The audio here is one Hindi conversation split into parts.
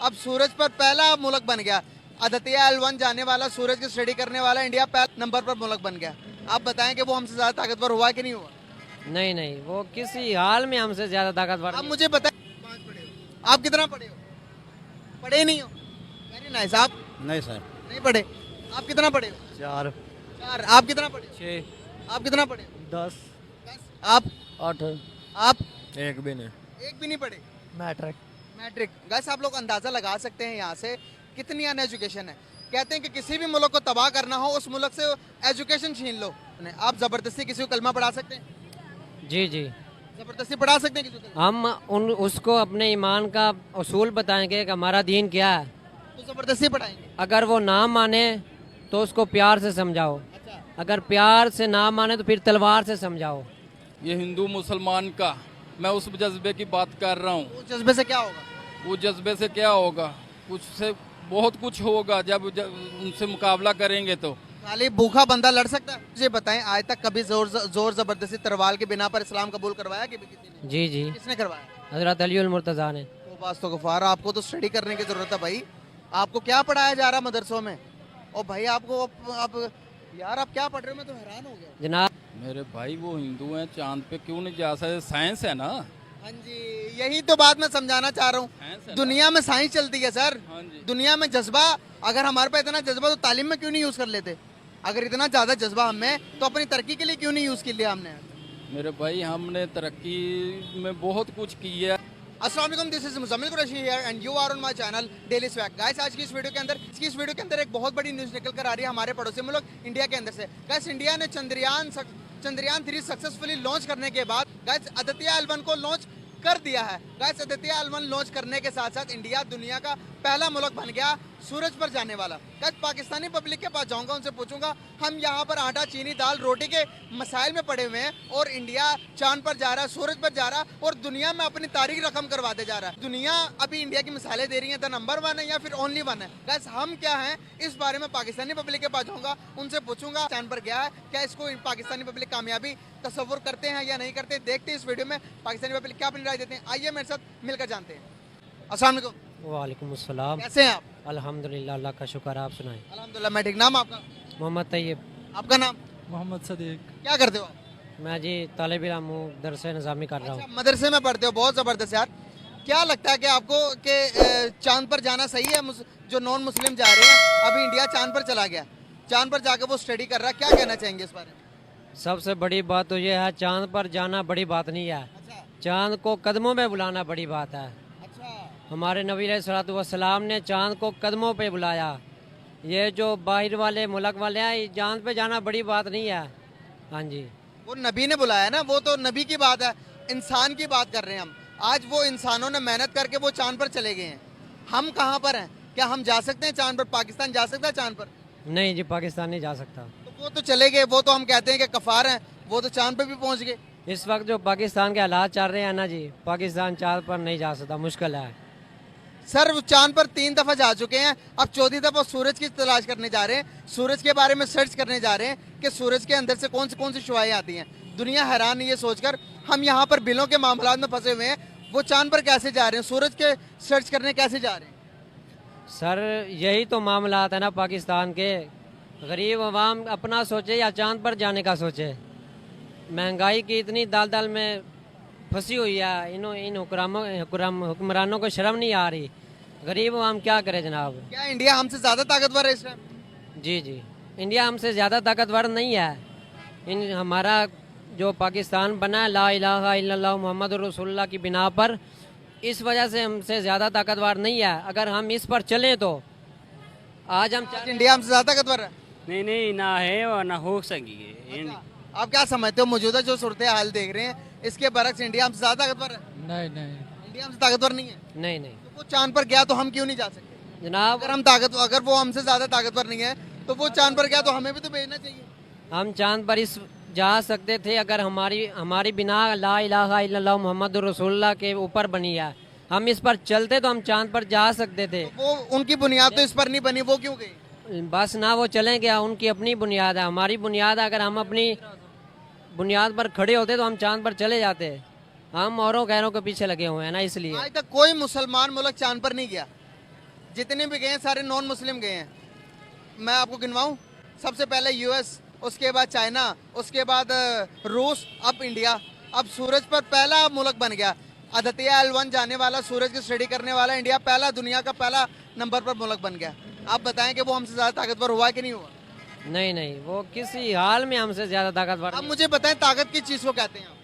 अब सूरज पर पहला मुल्क बन गया। अदतिया L1 जाने वाला, सूरज की स्टडी करने वाला इंडिया पहले नंबर पर मुल्क बन गया। आप बताएं कि वो हमसे ज्यादा ताकतवर हुआ कि नहीं हुआ? नहीं नहीं, वो किसी हाल में हमसे ज्यादा ताकतवर आप नहीं। मुझे बताएं, 5 पढ़े हो? आप कितना पढ़े हो? पढ़े नहीं हो? Very nice. आप नहीं सर। नहीं पढ़े? आप कितना पढ़े हो? 4 4। आप कितना पढ़े हो? 6 आप कितना पढ़े हो? 10 10। आप 8 आप एक भी नहीं। एक भी नहीं पढ़े? मैट्रिक। मैट्रिक। गैस आप लोग अंदाजा लगा सकते हैं यहाँ से कितनी अनएजुकेशन है। कहते हैं कि किसी भी मुल्क को तबाह करना हो उस मुल्क से एजुकेशन छीन लो। आप जबरदस्ती किसी को कलमा पढ़ा सकते हैं? जी जी, जबरदस्ती पढ़ा सकते हैं किसी को कलमा? हम उसको अपने ईमान का उसूल बताएंगे कि हमारा दीन क्या है। तो जबरदस्ती पढ़ाएंगे? अगर वो ना माने तो उसको प्यार से समझाओ, अच्छा। अगर प्यार से ना माने तो फिर तलवार से समझाओ। ये हिंदू मुसलमान का, मैं उस जज्बे की बात कर रहा हूँ। उस जज्बे से क्या होगा? वो जज्बे से क्या होगा? कुछ से बहुत कुछ होगा जब उनसे मुकाबला करेंगे तो। खाली भूखा बंदा लड़ सकता है? मुझे बताएं, आज तक कभी जोर जबरदस्ती तरवाल के बिना पर इस्लाम कबूल करवाया कि किसी ने? जी जी, किसने करवाया? हजरत अली उल मुर्तज़ा ने। तो बात तो गफार, आपको तो स्टडी करने की जरूरत है भाई। आपको क्या पढ़ाया जा रहा है मदरसों में? और भाई आपको आप यार आप क्या पढ़ रहे हो? मैं तो हैरान हो गया। जनाब मेरे भाई वो हिंदू हैं, चांद पे क्यों नहीं जा सकते? साइंस है ना। हाँ जी, यही तो बात मैं समझाना चाह रहा साइंस है हूँ। ना। दुनिया में साइंस चलती है सर। हाँ जी। दुनिया में जज्बा, अगर हमारे पास इतना जज्बा तो तालीम में क्यों नहीं यूज कर लेते? अगर इतना ज्यादा जज्बा हमें, तो अपनी तरक्की के लिए क्यों नहीं यूज कर लिया हमने? मेरे भाई हमने तरक्की में बहुत कुछ किया। अस्सलाम वालेकुम, this is Muzammil Qureshi here and you are on my channel daily swag. Guys आज की इस वीडियो के अंदर एक बहुत बड़ी न्यूज़ निकल कर आ रही है हमारे पड़ोसी मुल्क इंडिया के अंदर से। गाइस इंडिया ने चंद्रयान 3 सक्सेसफुली लॉन्च करने के बाद गाइस आदित्य L1 को लॉन्च कर दिया है। गाइस आदित्य L1 लॉन्च करने के साथ साथ इंडिया दुनिया का पहला मुल्क बन गया सूरज पर जाने वाला। गाइस पाकिस्तानी पब्लिक के पास जाऊंगा, उनसे पूछूंगा हम यहाँ पर आटा चीनी दाल रोटी के मसाइल में पड़े हुए हैं और इंडिया चांद पर जा रहा है, सूरज पर जा रहा है और दुनिया में अपनी तारीख रकम करवाते जा रहा है। दुनिया अभी इंडिया की मिसाइलें दे रही है, द नंबर 1 है या फिर ओनली 1 है। गाइस हम क्या हैं, इस बारे में पाकिस्तानी पब्लिक के पास जाऊंगा, उनसे पूछूंगा चांद पर गया है, क्या इसको पाकिस्तानी पब्लिक कामयाबी तस्वुर करते हैं या नहीं करते। देखते हैं इस वीडियो में पाकिस्तानी पब्लिक क्या अपनी राय देते हैं। आइए मेरे साथ मिलकर जानते हैं। अस्सलाम वालेकुम। वालेकुम अस्सलाम। कैसे हैं आप? अल्हम्दुलिल्लाह, अल्लाह का शुक्र। आप सुनाएं। अल्हम्दुलिल्लाह मैं ठीक। नाम आपका? मोहम्मद तैयब। आपका नाम? मोहम्मद सदीक। क्या करते हो आप? मैं जी तालिब इल्म हूँ, दरस निज़ामी कर रहा अच्छा, हूँ। मदरसे में पढ़ते हो, बहुत जबरदस्त यार। क्या लगता है कि आपको कि चांद पर जाना सही है? जो नॉन मुस्लिम जा रहे हैं, अभी इंडिया चांद पर चला गया, चांद पर जाकर वो स्टडी कर रहा है, क्या कहना चाहेंगे इस बारे में? सबसे बड़ी बात तो ये है, चांद पर जाना बड़ी बात नहीं है, अच्छा चांद को कदमों में बुलाना बड़ी बात है। अच्छा। हमारे नबी अलैहिस्सलातु वस्सलाम ने चांद को कदमों पे बुलाया। ये जो बाहर वाले मुल्क वाले हैं, ये चांद पे जाना बड़ी बात नहीं है। हाँ जी, वो नबी ने बुलाया ना, वो तो नबी की बात है, इंसान की बात कर रहे हैं हम। आज वो इंसानों ने मेहनत करके वो चांद पर चले गए हैं, हम कहाँ पर हैं? क्या हम जा सकते हैं चांद पर? पाकिस्तान जा सकता है चांद पर? नहीं जी, पाकिस्तान नहीं जा सकता। तो वो तो चले गए, वो तो हम कहते हैं कि कफार हैं, वो तो चांद पर भी पहुंच गए। इस वक्त जो पाकिस्तान के हालात चल रहे हैं ना जी, पाकिस्तान चांद पर नहीं जा सकता, मुश्किल है। सर वो चांद पर 3 दफा जा चुके हैं, अब 4थी दफा सूरज की तलाश करने जा रहे हैं, सूरज के बारे में सर्च करने जा रहे हैं कि सूरज के अंदर से कौन सी शुआएं आती हैं। दुनिया हैरान है ये सोचकर, हम यहाँ पर बिलों के मामला में फंसे हुए हैं, वो चांद पर कैसे जा रहे हैं, सूरज के सर्च करने कैसे जा रहे हैं? सर यही तो मामला है ना पाकिस्तान के। गरीब अवाम अपना सोचे या चांद पर जाने का सोचे। महंगाई की इतनी दाल में फंसी हुई है, इन हुक्मरानों को शर्म नहीं आ रही। गरीब अवाम क्या करे जनाब। क्या इंडिया हमसे ज्यादा ताकतवर है इस टाइम? जी जी, इंडिया हमसे ज़्यादा ताकतवर नहीं है। हमारा जो पाकिस्तान बना है ला इलाहा इल्लल्लाह मुहम्मद रसूलुल्लाह की बिना पर, इस वजह से हमसे ज़्यादा ताकतवर नहीं है। अगर हम इस पर चलें तो आज हम आज इंडिया हमसे ज्यादा ताकतवर है? नहीं नहीं, ना है और ना हो सकेगी। अच्छा, आप क्या समझते हो मौजूदा जो सूरत हाल देख रहे हैं, इसके बरक्स इंडिया हमसे ज्यादा ताकतवर है? नहीं नहीं। इंडिया हमसे ताकतवर नहीं है? नहीं नहीं तो वो चांद पर गया तो हम क्यों नहीं जा सकते? जनाब, अगर वो हमसे ज्यादा ताकतवर नहीं है तो वो चांद पर गया तो हमें भी तो भेजना चाहिए। हम चांद पर इस जा सकते थे अगर हमारी बिना ला इलाहा इल्लल्लाह मुहम्मद रसूलुल्लाह के ऊपर बनी है। हम इस पर चलते तो हम चांद पर जा सकते थे। वो उनकी बुनियाद तो इस पर नहीं बनी, वो क्यों गई? बस ना वो चले गया, उनकी अपनी बुनियाद है, हमारी बुनियाद है। अगर हम अपनी बुनियाद पर खड़े होते तो हम चांद पर चले जाते। हम औरों गैरों के पीछे लगे हुए हैं ना, इसलिए। आज तक कोई मुसलमान मुल्क चांद पर नहीं गया, जितने भी गए हैं सारे नॉन मुस्लिम गए हैं। मैं आपको गिनवाऊं, सबसे पहले यूएस, उसके बाद चाइना, उसके बाद रूस, अब इंडिया। अब सूरज पर पहला मुल्क बन गया। आदित्य L1 जाने वाला, सूरज की स्टडी करने वाला इंडिया पहला, दुनिया का पहला नंबर पर मुल्क बन गया। आप बताएं कि वो हमसे ज़्यादा ताकतवर हुआ कि नहीं हुआ? नहीं नहीं, वो किसी हाल में हमसे ज़्यादा ताकतवर अब नहीं। मुझे बताएं ताकत किस चीज़ को कहते हैं आप?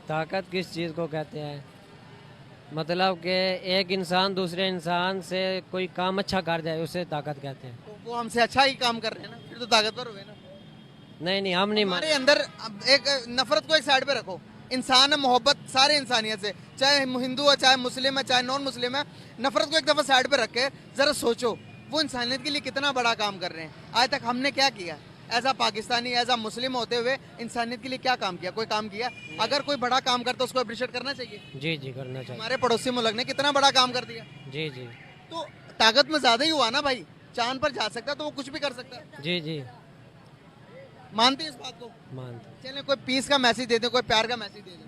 ताकत किस चीज़ को कहते हैं? मतलब कि एक इंसान दूसरे इंसान से कोई काम अच्छा कर जाए उसे ताकत कहते हैं। तो वो हमसे अच्छा ही काम कर रहे हैं ना, फिर तो ताकतवर हुए ना। नहीं नहीं, हम नहीं हमारे मानते। अंदर अब एक नफरत को एक साइड पे रखो। इंसान है, मोहब्बत सारे इंसानियत से, चाहे हिंदू है, चाहे मुस्लिम है, चाहे नॉन मुस्लिम है, नफरत को एक दफा साइड पे रख के जरा सोचो वो इंसानियत के लिए कितना बड़ा काम कर रहे हैं। आज तक हमने क्या किया एज आ पाकिस्तानी, एज आ मुस्लिम होते हुए इंसानियत के लिए क्या काम किया? कोई काम किया? अगर कोई बड़ा काम करता है उसको अप्रिशिएट करना चाहिए। जी जी, करना चाहिए। हमारे पड़ोसी मुल्क ने कितना बड़ा काम कर दिया। जी जी तो ताकत में ज्यादा ही हुआ ना भाई। चांद पर जा सकता है तो वो कुछ भी कर सकता है। जी जी, मानते हैं इस बात को? मानते। चलें कोई पीस का मैसेज दे दे, कोई प्यार का मैसेज दे दे।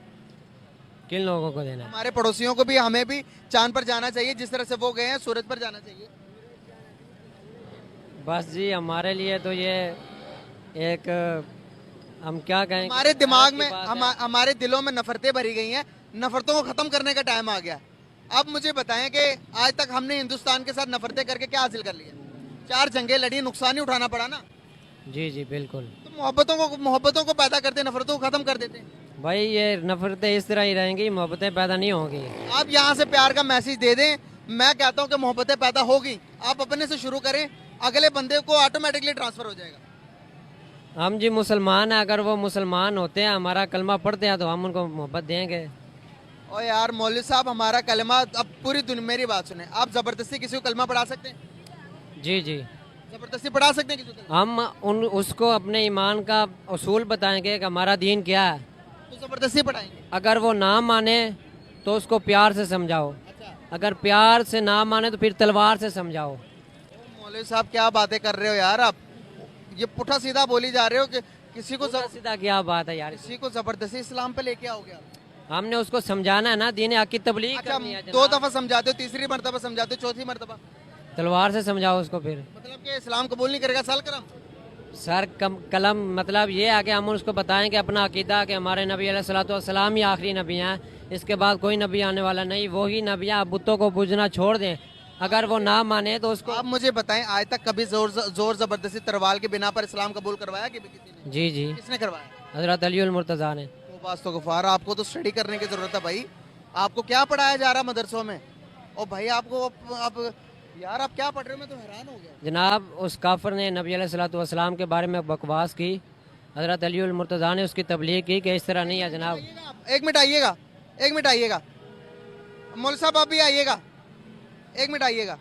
किन लोगों को देना है? हमारे पड़ोसियों को भी, हमें भी चांद पर जाना चाहिए जिस तरह से वो गए हैं, सूरज पर जाना चाहिए। बस जी, हमारे लिए तो ये एक, हम क्या कहें, हमारे दिमाग में, हम हमारे दिलों में नफरतें भरी गई हैं। नफरतों को खत्म करने का टाइम आ गया। अब मुझे बताएं कि आज तक हमने हिंदुस्तान के साथ नफरतें करके क्या हासिल कर लिया? 4 जंगें लड़ी, नुकसान ही उठाना पड़ा ना। जी जी बिल्कुल। तो मोहब्बतों को पैदा करते, नफरतों को खत्म कर देते। भाई ये नफरतें इस तरह ही रहेंगी, मोहब्बतें पैदा नहीं होंगी। आप यहाँ से प्यार का मैसेज दे दें, मैं कहता हूँ कि मोहब्बतें पैदा होगी। आप अपने से शुरू करें, अगले बंदे को ऑटोमेटिकली ट्रांसफर हो जाएगा। हम जी मुसलमान हैं, अगर वो मुसलमान होते हैं, हमारा कलमा पढ़ते हैं, तो हम उनको मोहब्बत देंगे। और यार मौलवी साहब, हमारा कलमा, अब पूरी दुनिया, मेरी बात सुने, आप जबरदस्ती किसी को कलमा पढ़ा सकते हैं? जी जी, जबरदस्ती पढ़ा सकते हैं किसी को कलमा? हम उसको अपने ईमान का उसूल बताएंगे कि हमारा दीन क्या है। तो जबरदस्ती पढ़ाएंगे? अगर वो ना माने तो उसको प्यार से समझाओ, अच्छा, अगर प्यार से ना माने तो फिर तलवार से समझाओ। मौलवी साहब क्या बातें कर रहे हो यार आप? ये पुठा सीधा बोली जा रहे हो कि किसी को उल्टा सीधा क्या बात है यार? किसी को जबरदस्ती इस्लाम पे लेके आओगे आप? हमने उसको समझाना है ना, दीन हक की तबलीग अच्छा, करनी है 2 जनाब। दफा समझाते हो, तीसरी मरतबा समझाते हो, चौथी मरतबा तलवार से समझाओ उसको। फिर मतलब कि इस्लाम कबूल नहीं करेगा साल करम? सर कलम मतलब ये है कि हम उसको बताएं कि अपना अकीदा, कि हमारे नबी अलैहिस्सलाम ही आखिरी नबी हैं, इसके बाद कोई नबी आने वाला नहीं, वही नबी हैं। बुतों को पूजना छोड़ दें। अगर वो ना माने तो उसको। आप मुझे बताएं, आज तक कभी जोर जबरदस्ती तरवाल के बिना पर इस्लाम कबूल करवाया कि किसी ने? जी जी, किसने करवाया? हजरत अली मुर्तज़ा ने। तो बात तो गफार, आपको तो स्टडी करने की जरूरत है भाई। आपको क्या पढ़ाया जा रहा है मदरसों में? और भाई आपको आप यार आप क्या पढ़ रहे हो? मैं तो हैरान हो गया। जनाब, उस काफिर ने नबी अलैहिस्सलाम के बारे में बकवास की, हजरत अली मुर्तज़ा ने उसकी तबलीग की कि इस तरह नहीं है जनाब। एक मिनट आइएगा, एक मिनट आइएगा, मौलवी साहब आप भी आइएगा, एक मिनट आइएगा।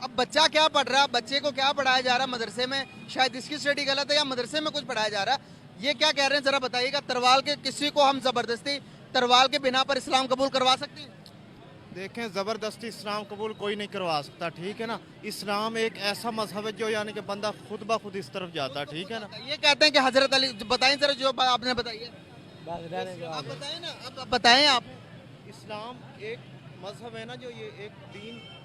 अब बच्चा क्या पढ़ रहा है, बच्चे को क्या पढ़ाया जा रहा है मदरसे में? शायद इसकी स्टडी गलत है या मदरसे में कुछ पढ़ाया जा रहा है, ये क्या कह रहे हैं जरा बताइएगा। तरवाल के किसी को हम जबरदस्ती तरवाल के बिना पर इस्लाम कबूल करवा सकते हैं? देखें, ज़बरदस्ती इस्लाम कबूल कोई नहीं करवा सकता, ठीक है ना। इस्लाम एक ऐसा मजहब है जो यानी कि बंदा खुद ब खुद इस तरफ जाता है, ठीक है ना। ये कहते हैं कि हजरत अली, बताएं जरा जो बात आपने बताई है, आप बताएं ना, अब बताएं आप। इस्लाम एक मजहब है ना, जो ये एक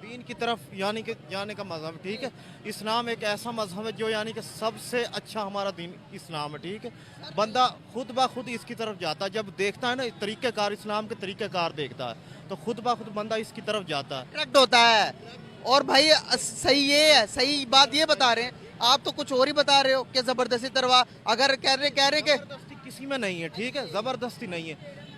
दीन की तरफ यानी कि जाने का मजहब, ठीक है। इस्लाम एक ऐसा मजहब है जो यानी कि सबसे अच्छा हमारा दीन इस्लाम है, ठीक है। बंदा खुद ब खुद इसकी तरफ जाता है, जब देखता है ना तरीक़ेकार, इस्लाम के तरीक़ेकार देखता है, तो खुद ब खुद बंदा इसकी तरफ जाता है, अट्रैक्ट होता है। और भाई सही ये है, सही बात ये बता रहे हैं आप, तो कुछ और ही बता रहे हो कि जबरदस्ती तरवा। अगर कह रहे कि ज़बरदस्ती किसी में नहीं है, ठीक है, ज़बरदस्ती नहीं है।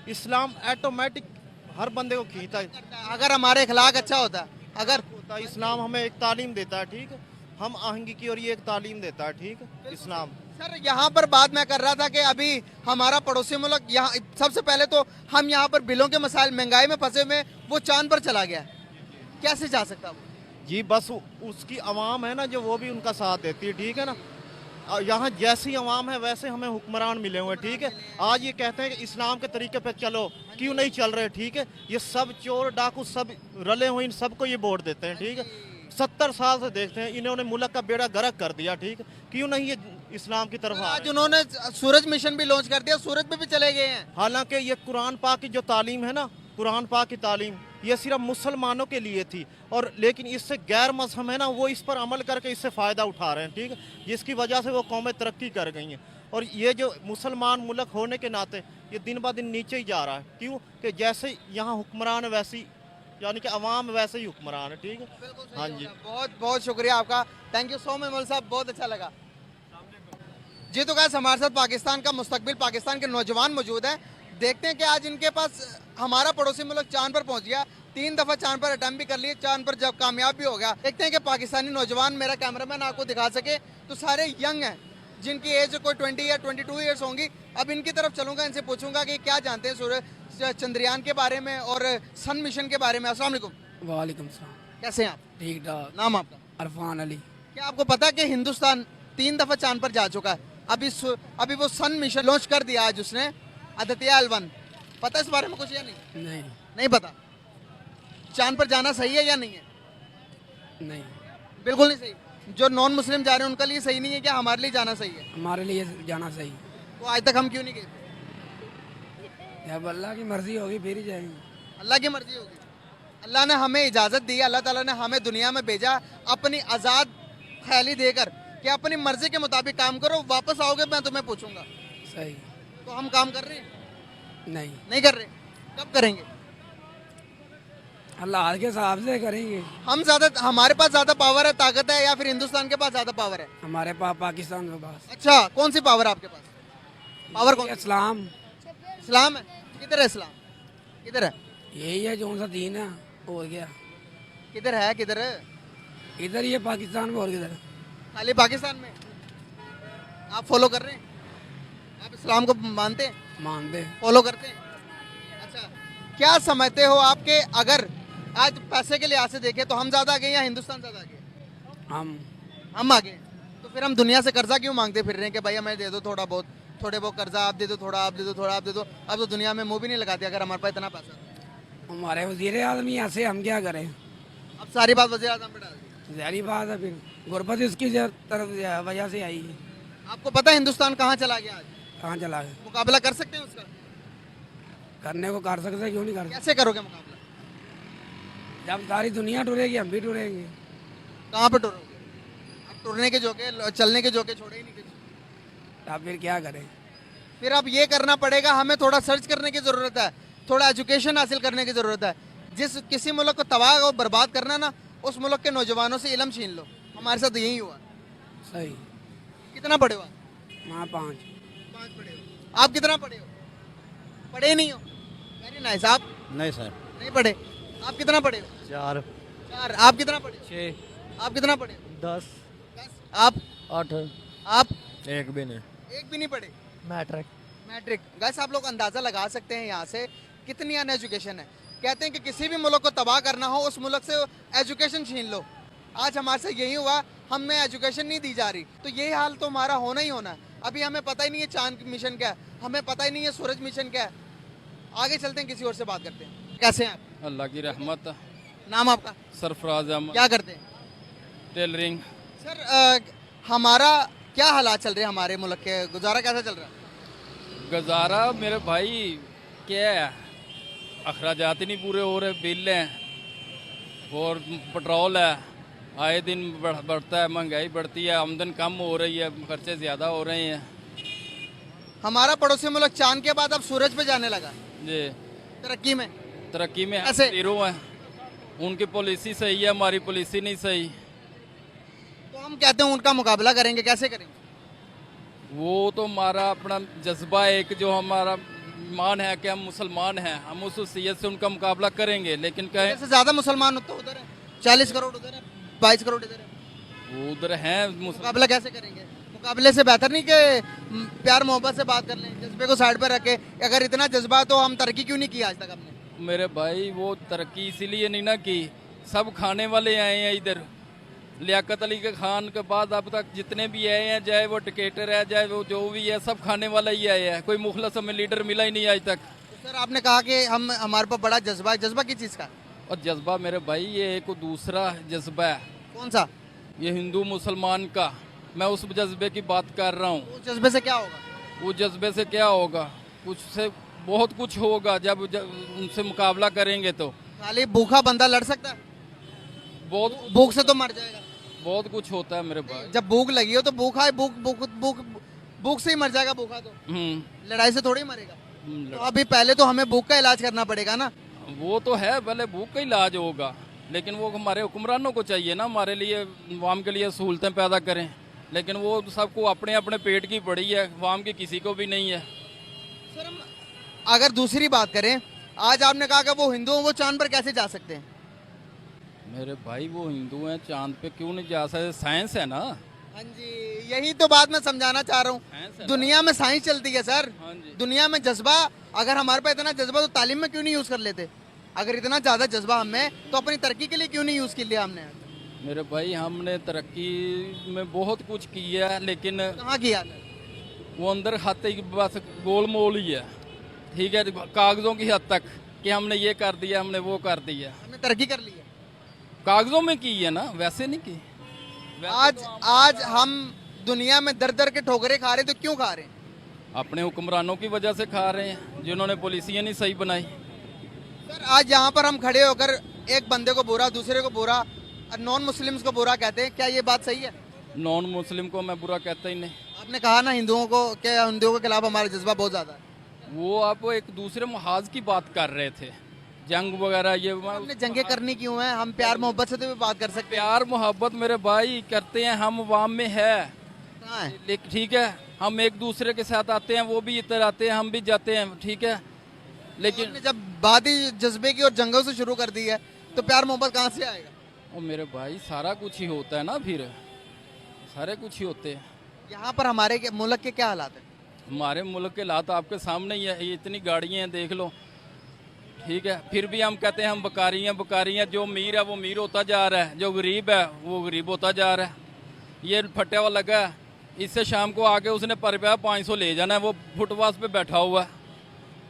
इस्लाम ऑटोमेटिक हर बंदे को खींचता है। अगर हमारे अखलाक अच्छा होता, अगर होता है, इस्लाम हमें एक तालीम देता है, ठीक है। हम आहंगी की और ये एक तालीम देता है, ठीक है, इस्लाम। सर यहाँ पर बात मैं कर रहा था कि अभी हमारा पड़ोसी मुल्क, यहाँ सबसे पहले तो हम यहाँ पर बिलों के मसाइल, महंगाई में फंसे हुए, वो चांद पर चला गया, कैसे जा सकता वो? जी बस उसकी आवाम है ना, जो वो भी उनका साथ देती है, ठीक है ना। यहाँ जैसी आवाम है वैसे हमें हुक्मरान मिले हुए हैं, ठीक है। आज ये कहते हैं कि इस्लाम के तरीके पे चलो, क्यों नहीं चल रहे, ठीक है। ये सब चोर डाकू सब रले हुए, इन सबको ये वोट देते हैं, ठीक है। 70 साल से देखते हैं, इन्होंने मुल्क का बेड़ा गर्क कर दिया, ठीक है। क्यों नहीं ये इस्लाम की तरफ आ आज रहे हैं? उन्होंने सूरज मिशन भी लॉन्च कर दिया, सूरज पे भी चले गए हैं। हालांकि ये कुरान पाक की जो तालीम है ना, कुरान पाक की तालीम ये सिर्फ मुसलमानों के लिए थी, और लेकिन इससे गैर मजहब है ना वो इस पर अमल करके इससे फ़ायदा उठा रहे हैं, ठीक है, जिसकी वजह से वो कौमें तरक्की कर गई हैं। और ये जो मुसलमान मुल्क होने के नाते ये दिन ब दिन नीचे ही जा रहा है। क्यों कि जैसे यहाँ हुक्मरान है वैसी यानी कि अवाम वैसे ही हुक्मरान है, ठीक है। हाँ जी, बहुत बहुत शुक्रिया आपका, थैंक यू सो मच मौलवी साहब, बहुत अच्छा लगा। जी तो गाइस हमारे साथ पाकिस्तान का मुस्तकबिल, पाकिस्तान के नौजवान मौजूद हैं। देखते हैं कि आज इनके पास हमारा पड़ोसी मुल्क चांद पर पहुंच गया, 3 दफ़ा चांद पर अटैम्प्ट भी कर लिए, चांद पर जब कामयाब भी हो गया। देखते हैं कि पाकिस्तानी नौजवान, मेरा कैमरामैन आपको दिखा सके तो सारे यंग हैं, जिनकी एज कोई 20 या 22 ईयर्स होंगी। अब इनकी तरफ चलूंगा, इनसे पूछूंगा कि क्या जानते हैं सूरज चंद्रयान के बारे में और सन मिशन के बारे में। अस्सलाम वालेकुम। वालेकुम सलाम। कैसे हैं आप? ठीक ठाक। नाम आपका? अरफान अली। क्या आपको पता है कि हिंदुस्तान 3 दफ़ा चांद पर जा चुका है? अभी वो सन मिशन लॉन्च कर दिया आज उसने, आदित्य L1। पता है इस बारे में कुछ या नहीं? नहीं पता। चांद पर जाना सही है या नहीं है? नहीं, बिल्कुल नहीं सही। जो नॉन मुस्लिम जा रहे हैं उनके लिए सही नहीं है, क्या हमारे लिए जाना सही है? हमारे लिए जाना सही। तो आज तक हम क्यों नहीं गए? जब अल्लाह की मर्जी होगी फिर ही जाएंगे। अल्लाह की मर्जी होगी। अल्लाह ने हमें इजाज़त दी, अल्लाह ताला ने हमें दुनिया में भेजा अपनी आज़ाद ख्याली देकर कि अपनी मर्जी के मुताबिक काम करो, वापस आओगे मैं तुम्हें पूछूंगा। सही। तो हम काम कर रहे हैं? नहीं, कर रहे। कब करेंगे? अल्लाह के हिसाब से करेंगे। हमारे पास ज्यादा पावर है, ताकत है, या फिर हिंदुस्तान के पास ज्यादा पावर है? हमारे पास पाकिस्तान के पास। अच्छा, कौन सी पावर है आपके पास? पावर कौन? इस्लाम। इस्लाम है? किधर है इस्लाम? किधर है? यही है जो सा दीन है, और क्या। किधर है? किधर है? इधर ही है पाकिस्तान में, और किधर। खाली पाकिस्तान में? आप फॉलो कर रहे हैं? आप इस्लाम को मानते हैं, मानते। फॉलो करते हैं? अच्छा, क्या समझते हो आपके, अगर आज पैसे के लिहाज से देखें तो हम ज्यादा आगे या हिंदुस्तान ज्यादा आगे? हम आगे। तो फिर हम दुनिया से कर्जा क्यों मांगते फिर रहे हैं कि भाई हमें दे दो थोड़ा बहुत, थोड़े बहुत कर्जा आप दे दो, थोड़ा आप दे दो, थोड़ा आप दे दो। अब तो दुनिया में मुंह भी नहीं लगाते अगर हमारे पास इतना पैसा है। हमारे वजीर आजम यहाँ से हम क्या करें। अब सारी बात वज़ीर आज़म पे डाल दी। जारी बात है, फिर गुर्बत इसकी तरफ वजह से आई है। आपको पता है हिंदुस्तान कहाँ चला गया आज? कहाँ चला गया। मुकाबला कर सकते हैं उसका? करने को कर सकते, क्यों नहीं कर सकते। कैसे करोगे मुकाबला? जब सारी दुनिया टूरेगी हम भी टूरेंगे। कहाँ पे टूरोगे? अब टूरने के जोके, चलने के जोके छोड़े ही नहीं किसी। अब फिर क्या करें। फिर अब ये करना पड़ेगा, हमें थोड़ा सर्च करने की ज़रूरत है, थोड़ा एजुकेशन हासिल करने की ज़रूरत है। जिस किसी मुल्क को तबाह और बर्बाद करना ना, उस मुल्क के नौजवानों से इल्म छीन लो। हमारे साथ यही हुआ। सही। कितना पढ़े हो आप? वहाँ 5 पढ़े हो। आप कितना पढ़े हो? पढ़े नहीं हो? Very nice. आप? नहीं सर। नहीं पढ़े। आप कितना पढ़े हो? 4 4। आप कितना पढ़े हो? 6 आप कितना पढ़े हो? 10 आप? 8 आप? एक भी नहीं। एक भी नहीं पढ़े? मैट्रिक। गैस आप लोग अंदाज़ा लगा सकते हैं यहाँ से कितनी अन एजुकेशन है। कहते हैं कि किसी भी मुल्क को तबाह करना हो उस मुल्क से एजुकेशन छीन लो। आज हमारे से यही हुआ, हमें एजुकेशन नहीं दी जा रही, तो यही हाल तो हमारा होना ही होना है। अभी हमें पता ही नहीं है चांद मिशन क्या है, हमें पता ही नहीं है सूरज मिशन क्या है। आगे चलते हैं, किसी और से बात करते हैं। कैसे हैं आप? अल्लाह की रहमत। नाम आपका? सरफराज अहमद। क्या करते हैं? टेलरिंग। सर हमारा क्या हालात चल रहे हैं हमारे मुल्क के, गुजारा कैसा चल रहा है? गुजारा मेरे भाई क्या है, अखराजात ही नहीं पूरे हो रहे, बिल हैं और पेट्रोल है, आए दिन बढ़ता है, महंगाई बढ़ती है, आमदन कम हो रही है, खर्चे ज़्यादा हो रहे हैं। हमारा पड़ोसी मुल्क चांद के बाद अब सूरज पे जाने लगा। जी। तरक्की में? तरक्की में ऐसे? हीरो हैं, उनकी पॉलिसी सही है, हमारी पॉलिसी नहीं सही। तो हम कहते हैं उनका मुकाबला करेंगे, कैसे करेंगे? वो तो हमारा अपना जज्बा है, एक जो हमारा ईमान है कि हम मुसलमान हैं, हम उस हैसियत से उनका मुकाबला करेंगे। लेकिन कहें जैसे ज्यादा मुसलमान तो उधर है, 40 करोड़ उधर है, 22 करोड़ इधर है, वो उधर हैं मुकाबला कैसे करेंगे? मुकाबले से बेहतर नहीं कि प्यार मोहब्बत से बात कर लें, जज्बे को साइड पर रखे। अगर इतना जज्बा तो हम तरक्की क्यों नहीं की आज तक हमने? मेरे भाई वो तरक्की इसीलिए नहीं ना की, सब खाने वाले आए हैं इधर। लियाकत अली के खान के बाद अब तक जितने भी आए हैं, चाहे वो टिकेटर है, चाहे वो जो भी है, सब खाने वाला ही आए हैं। कोई मुखलस हमें लीडर मिला ही नहीं आज तक। तो सर आपने कहा कि हमारे पास बड़ा जज्बा है, जज्बा किस चीज़ का? और जज्बा मेरे भाई ये एक दूसरा जज्बा है। कौन सा? ये हिंदू मुसलमान का, मैं उस जज्बे की बात कर रहा हूँ। उस जज्बे से क्या होगा? वो जज्बे से क्या होगा, कुछ से बहुत कुछ होगा जब उनसे मुकाबला करेंगे तो। खाली भूखा बंदा लड़ सकता है? बहुत भूख से तो मर जाएगा। बहुत कुछ होता है मेरे भाई। जब भूख लगी हो तो भूखा है, भूख भूख भूख भूख से ही मर जाएगा भूखा तो, लड़ाई से थोड़ी मरेगा। तो अभी पहले तो हमें भूख का इलाज करना पड़ेगा ना। वो तो है, पहले भूख का इलाज होगा, लेकिन वो हमारे हुक्मरानों को चाहिए ना, हमारे लिए वाम के लिए सहूलतें पैदा करें। लेकिन वो सबको अपने अपने पेट की पड़ी है, वाम की किसी को भी नहीं है। सर हम अगर दूसरी बात करें, आज आपने कहा कि वो हिंदू हैं, वो चांद पर कैसे जा सकते हैं? मेरे भाई वो हिंदू हैं, चांद पे क्यों नहीं जा सकते? साइंस है ना। हाँ जी, यही तो बात मैं समझाना चाह रहा साइंस है हूँ। दुनिया में साइंस चलती है सर। हाँ जी। दुनिया में जज्बा, अगर हमारे पास इतना जज्बा तो तालीम में क्यों नहीं यूज कर लेते? अगर इतना ज्यादा जज्बा हमें, तो अपनी तरक्की के लिए क्यों नहीं यूज कर लिया हमने? मेरे भाई हमने तरक्की में बहुत कुछ किया है, लेकिन कहाँ किया? वो अंदर खाते ही बस गोल मोल ही है, ठीक है, कागजों की हद तक कि हमने ये कर दिया, हमने वो कर दिया। हमने तरक्की कर ली है। कागजों में की है ना, वैसे नहीं की। आज हम दुनिया में दर दर के ठोकरे खा रहे, तो क्यों खा रहे हैं? अपने हुक्मरानों की वजह से खा रहे हैं, जिन्होंने पॉलिसियाँ नहीं सही बनाई। सर आज यहाँ पर हम खड़े होकर एक बंदे को बुरा, दूसरे को बुरा, नॉन मुस्लिम्स को बुरा कहते हैं, क्या ये बात सही है? नॉन मुस्लिम को मैं बुरा कहता ही नहीं। आपने कहा ना हिंदुओं को, क्या हिंदुओं के खिलाफ हमारा जज्बा बहुत ज्यादा है। वो आप एक दूसरे महाज की बात कर रहे थे, जंग वगैरह, ये हमने जंगे करनी क्यों है? हम प्यार मोहब्बत से तो भी बात कर सकते हैं। प्यार मोहब्बत मेरे भाई करते हैं, हम वाम में है, कहाँ है? लेकिन ठीक है, हम एक दूसरे के साथ आते हैं, वो भी इधर आते हैं, हम भी जाते हैं, ठीक है, लेकिन आपने जब बात ही जज्बे की और जंगों से शुरू कर दी है, तो प्यार मोहब्बत कहाँ से आएगा? और मेरे भाई सारा कुछ ही होता है ना, फिर सारे कुछ ही होते हैं। यहाँ पर हमारे मुल्क के क्या हालात है? हमारे मुल्क के हालात आपके सामने ही है, ये इतनी गाड़ियाँ हैं देख लो, ठीक है, फिर भी हम कहते हैं हम बकारी हैं। जो अमीर है वो अमीर होता जा रहा है, जो गरीब है वो गरीब होता जा रहा है। ये फटे हुआ लगा है, इससे शाम को आके उसने पर रुपया 500 ले जाना है, वो फुटपाथ पे बैठा हुआ है,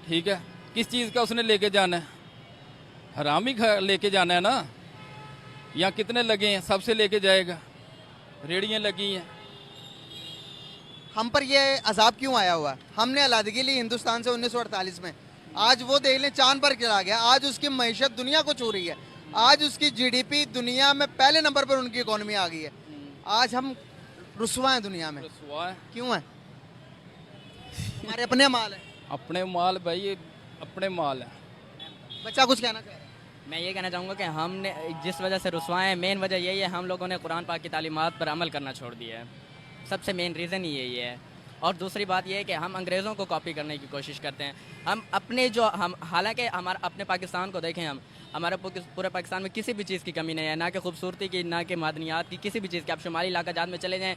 ठीक है, किस चीज़ का उसने लेके जाना है? हराम ही लेके जाना है ना। यहाँ कितने लगे हैं, सबसे लेके जाएगा, रेड़ियाँ लगी हैं। हम पर ये अजाब क्यों आया हुआ है? हमने अलादगी ली हिंदुस्तान से 1948 में। आज वो देख लें चांद पर चला गया। आज उसकी मईशत दुनिया को छू रही है। आज उसकी जीडीपी दुनिया में पहले नंबर पर उनकी इकोनॉमी आ गई है। आज हम रुसवा हैं दुनिया में। रुसवा है। क्यों है? हमारे अपने माल है। अपने माल भाई, अपने माल है। बच्चा कुछ कहना चाह रहा है? मैं ये कहना चाहूँगा कि हमने जिस वजह से रुसवाएं हैं, मेन वजह यही है, हम लोगों ने कुरान पाक की तालीमात पर अमल करना छोड़ दिया है। सबसे मेन रीज़न ही यही है। और दूसरी बात यह है कि हम अंग्रेज़ों को कॉपी करने की कोशिश करते हैं। हम अपने जो हम हालांकि हमारा अपने पाकिस्तान को देखें, हम हमारे पूरे पाकिस्तान में किसी भी चीज़ की कमी नहीं है, ना कि खूबसूरती की, ना कि मादनियात की, किसी भी चीज़ की। आप शुमाली इलाका जात में चले जाएँ,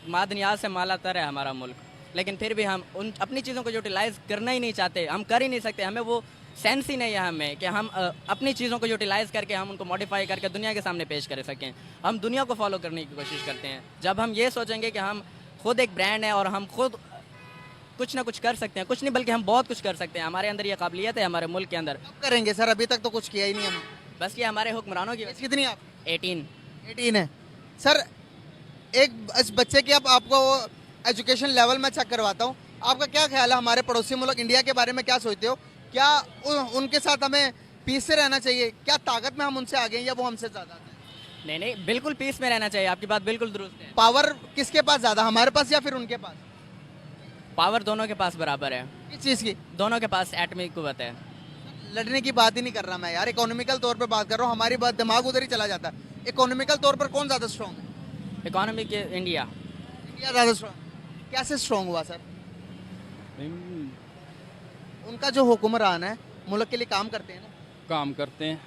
मादनियात से माला तर है हमारा मुल्क, लेकिन फिर भी हम उन अपनी चीज़ों को यूटिलाइज़ करना ही नहीं चाहते। हम कर ही नहीं सकते, हमें वो सेंस ही नहीं है हमें कि हम अपनी चीज़ों को यूटिलाइज़ करके हम उनको मॉडिफाई करके दुनिया के सामने पेश कर सकें। हम दुनिया को फॉलो करने की कोशिश करते हैं। जब हम ये सोचेंगे कि हम खुद एक ब्रांड है और हम खुद कुछ ना कुछ कर सकते हैं, कुछ नहीं बल्कि हम बहुत कुछ कर सकते हैं, हमारे अंदर ये काबिलियत है, हमारे मुल्क के अंदर। कब करेंगे सर? अभी तक तो कुछ किया ही नहीं हमने। बस ये हमारे हुक्मरानों की एज कितनी आप? 18 है सर। एक इस बच्चे की आपको एजुकेशन लेवल में चेक करवाता हूँ। आपका क्या ख्याल है हमारे पड़ोसी मुल्क इंडिया के बारे में? क्या सोचते हो? क्या उनके साथ हमें पीस से रहना चाहिए? क्या ताकत में हम उनसे आगे हैं या वो हमसे ज्यादा हैं? नहीं, बिल्कुल पीस में रहना चाहिए। आपकी बात बिल्कुल दुरुस्त है। पावर किसके पास ज्यादा, हमारे पास या फिर उनके पास? पावर दोनों के पास बराबर है। किस चीज़ की? दोनों के पास एटॉमिक कुव्वत है। लड़ने की बात ही नहीं कर रहा मैं यार, इकोनॉमिकल तौर पे बात कर रहा हूँ। हमारी बात दिमाग उधर ही चला जाता है। इकोनॉमिकल तौर पर कौन ज्यादा स्ट्रॉन्ग है? इकोनॉमी के इंडिया ज्यादा स्ट्रॉन्ग। कैसे स्ट्रॉन्ग हुआ सर? उनका जो हुक्मरान है मुल्क के लिए काम करते हैं ना। काम करते हैं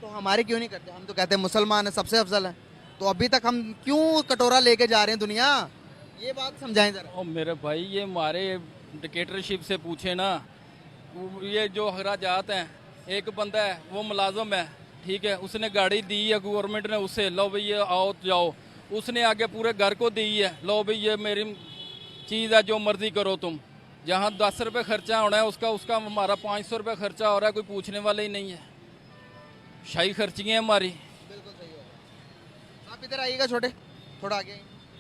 तो हमारे क्यों नहीं करते? हम तो कहते हैं मुसलमान है सबसे अफजल है, तो अभी तक हम क्यों कटोरा लेके जा रहे हैं दुनिया? ये बात समझाएं जरा। और मेरे भाई ये हमारे डिक्टेटरशिप से पूछे ना, ये जो अखराजात हैं, एक बंदा है वो मुलाजम है, ठीक है, उसने गाड़ी दी है गवर्नमेंट ने उसे, लो भाई ये आओ जाओ, उसने आगे पूरे घर को दी है, लो भाई ये मेरी चीज़ है, जो मर्जी करो तुम। जहाँ 10 रुपये खर्चा होना है उसका हमारा 500 रुपये खर्चा हो रहा है, कोई पूछने वाला ही नहीं है। शाही खर्चियाँ हमारी। बिल्कुल सही होगा। आप इधर आइएगा छोटे, थोड़ा आगे।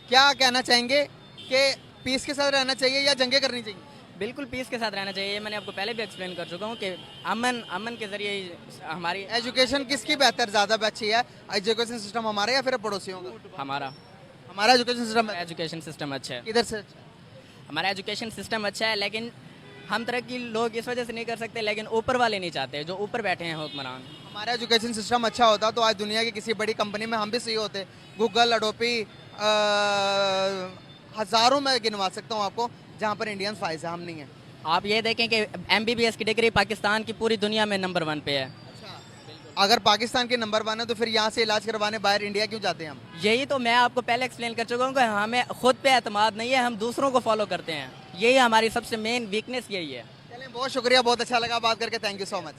क्या कहना चाहेंगे कि पीस के साथ रहना चाहिए या जंगे करनी चाहिए? बिल्कुल पीस के साथ रहना चाहिए, ये मैंने आपको पहले भी एक्सप्लेन कर चुका हूँ कि अमन के ज़रिए ही हमारी एजुकेशन किसकी बेहतर ज़्यादा अच्छी है, एजुकेशन सिस्टम हमारा या फिर पड़ोसियों का? हमारा एजुकेशन सिस्टम एजुकेशन सिस्टम अच्छा है, किधर से अच्छा है? हमारा एजुकेशन सिस्टम अच्छा है, लेकिन हम तरक्की लोग इस वजह से नहीं कर सकते, लेकिन ऊपर वाले नहीं चाहते, जो ऊपर बैठे हैं हुक्मरान। हमारा एजुकेशन सिस्टम अच्छा होता तो आज दुनिया की किसी बड़ी कंपनी में हम भी सही होते। गूगल, अडोपी, हज़ारों में गिनवा सकता हूँ आपको जहाँ पर इंडियन फाइज है, हम नहीं है। आप ये देखें कि MBBS की डिग्री पाकिस्तान की पूरी दुनिया में नंबर 1 पे है। अगर पाकिस्तान के नंबर 1 है तो फिर यहाँ से इलाज करवाने बाहर इंडिया क्यों जाते हैं हम? यही तो मैं आपको पहले एक्सप्लेन कर चुका हूँ कि हमें खुद पे एतमाद नहीं है, हम दूसरों को फॉलो करते हैं, यही हमारी सबसे मेन वीकनेस यही है। चलें, बहुत शुक्रिया, बहुत अच्छा लगा बात करके, थैंक यू सो मच।